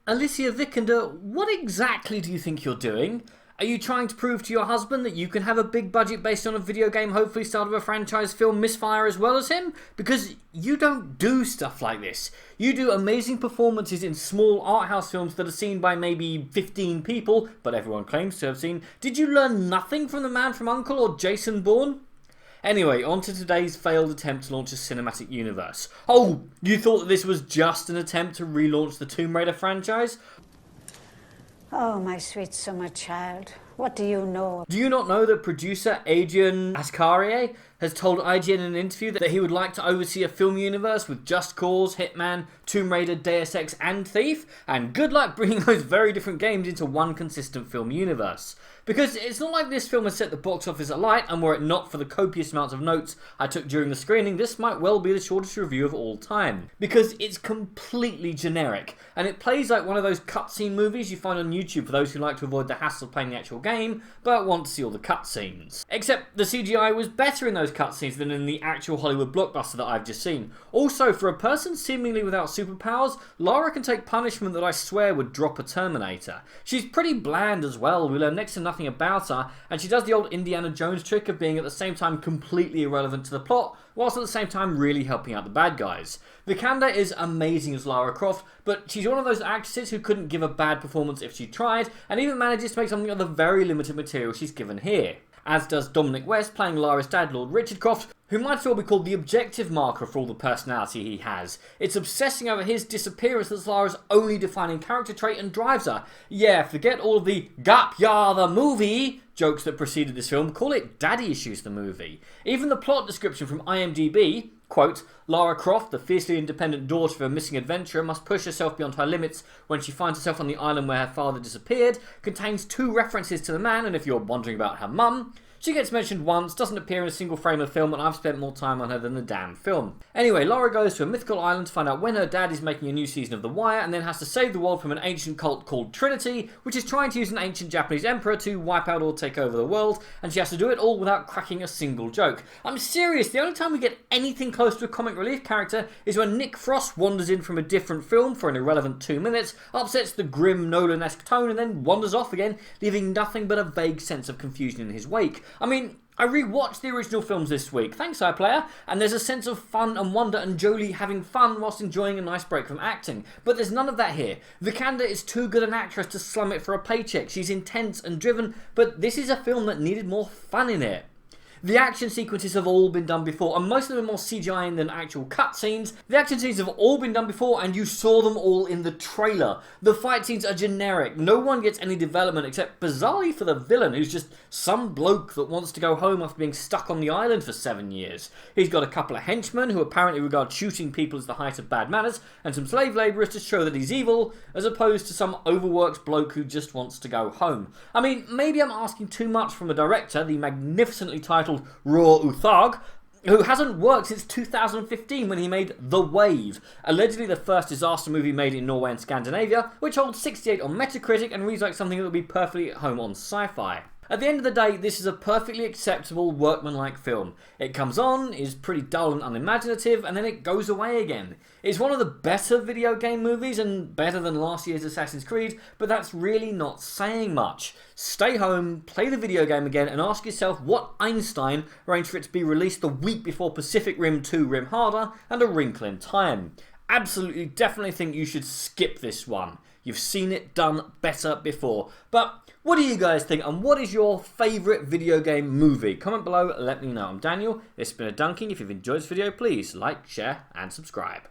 Alicia Vikander, what exactly do you think you're doing? Are you trying to prove to your husband that you can have a big budget based on a video game hopefully started with a franchise film misfire as well as him? Because you don't do stuff like this. You do amazing performances in small art house films that are seen by maybe 15 people, but everyone claims to have seen. Did you learn nothing from The Man from U.N.C.L.E. or Jason Bourne? Anyway, on to today's failed attempt to launch a cinematic universe. Oh, you thought that this was just an attempt to relaunch the Tomb Raider franchise? Oh, my sweet summer child, what do you know? Do you not know that producer Adrian Ascarie has told IGN in an interview that he would like to oversee a film universe with Just Cause, Hitman, Tomb Raider, Deus Ex and Thief? And good luck bringing those very different games into one consistent film universe. Because it's not like this film has set the box office alight, and were it not for the copious amounts of notes I took during the screening, this might well be the shortest review of all time. Because it's completely generic, and it plays like one of those cutscene movies you find on YouTube for those who like to avoid the hassle of playing the actual game, but want to see all the cutscenes. Except the CGI was better in those cutscenes than in the actual Hollywood blockbuster that I've just seen. Also, for a person seemingly without superpowers, Lara can take punishment that I swear would drop a Terminator. She's pretty bland as well, we learn next to nothing about her, and she does the old Indiana Jones trick of being at the same time completely irrelevant to the plot, whilst at the same time really helping out the bad guys. Vikander is amazing as Lara Croft, but she's one of those actresses who couldn't give a bad performance if she tried, and even manages to make something of the very limited material she's given here. As does Dominic West playing Lara's dad, Lord Richard Croft, who might as well be called the objective marker for all the personality he has. It's obsessing over his disappearance that's Lara's only defining character trait and drives her. Yeah, forget all of the "Gap Ya the movie" jokes that preceded this film, call it Daddy Issues the movie. Even the plot description from IMDb, quote, Lara Croft, the fiercely independent daughter of a missing adventurer, must push herself beyond her limits when she finds herself on the island where her father disappeared, contains 2 references to the man, and if you're wondering about her mum, she gets mentioned once, doesn't appear in a single frame of the film, and I've spent more time on her than the damn film. Anyway, Lara goes to a mythical island to find out when her dad is making a new season of The Wire, and then has to save the world from an ancient cult called Trinity, which is trying to use an ancient Japanese emperor to wipe out or take over the world, and she has to do it all without cracking a single joke. I'm serious, the only time we get anything close to a comic relief character is when Nick Frost wanders in from a different film for an irrelevant 2 minutes, upsets the grim Nolan-esque tone, and then wanders off again, leaving nothing but a vague sense of confusion in his wake. I mean, I rewatched the original films this week, thanks iPlayer, and there's a sense of fun and wonder and Jolie having fun whilst enjoying a nice break from acting. But there's none of that here. Vikander is too good an actress to slum it for a paycheck. She's intense and driven, but this is a film that needed more fun in it. The action sequences have all been done before, and most of them are more CGI than actual cutscenes. The action scenes have all been done before, and you saw them all in the trailer. The fight scenes are generic. No one gets any development except bizarrely for the villain, who's just some bloke that wants to go home after being stuck on the island for 7 years. He's got a couple of henchmen who apparently regard shooting people as the height of bad manners, and some slave labourers to show that he's evil, as opposed to some overworked bloke who just wants to go home. I mean, maybe I'm asking too much from a director, the magnificently titled Raw Uthag, who hasn't worked since 2015 when he made The Wave, allegedly the first disaster movie made in Norway and Scandinavia, which holds 68 on Metacritic and reads like something that would be perfectly at home on Sci-Fi. At the end of the day, this is a perfectly acceptable, workmanlike film. It comes on, is pretty dull and unimaginative, and then it goes away again. It's one of the better video game movies, and better than last year's Assassin's Creed, but that's really not saying much. Stay home, play the video game again, and ask yourself what Einstein arranged for it to be released the week before Pacific Rim 2 Rim Harder and A Wrinkle in Time. Absolutely, definitely think you should skip this one. You've seen it done better before. But what do you guys think, and what is your favourite video game movie? Comment below, let me know. I'm Daniel, this has been a Dunking. If you've enjoyed this video, please like, share and subscribe.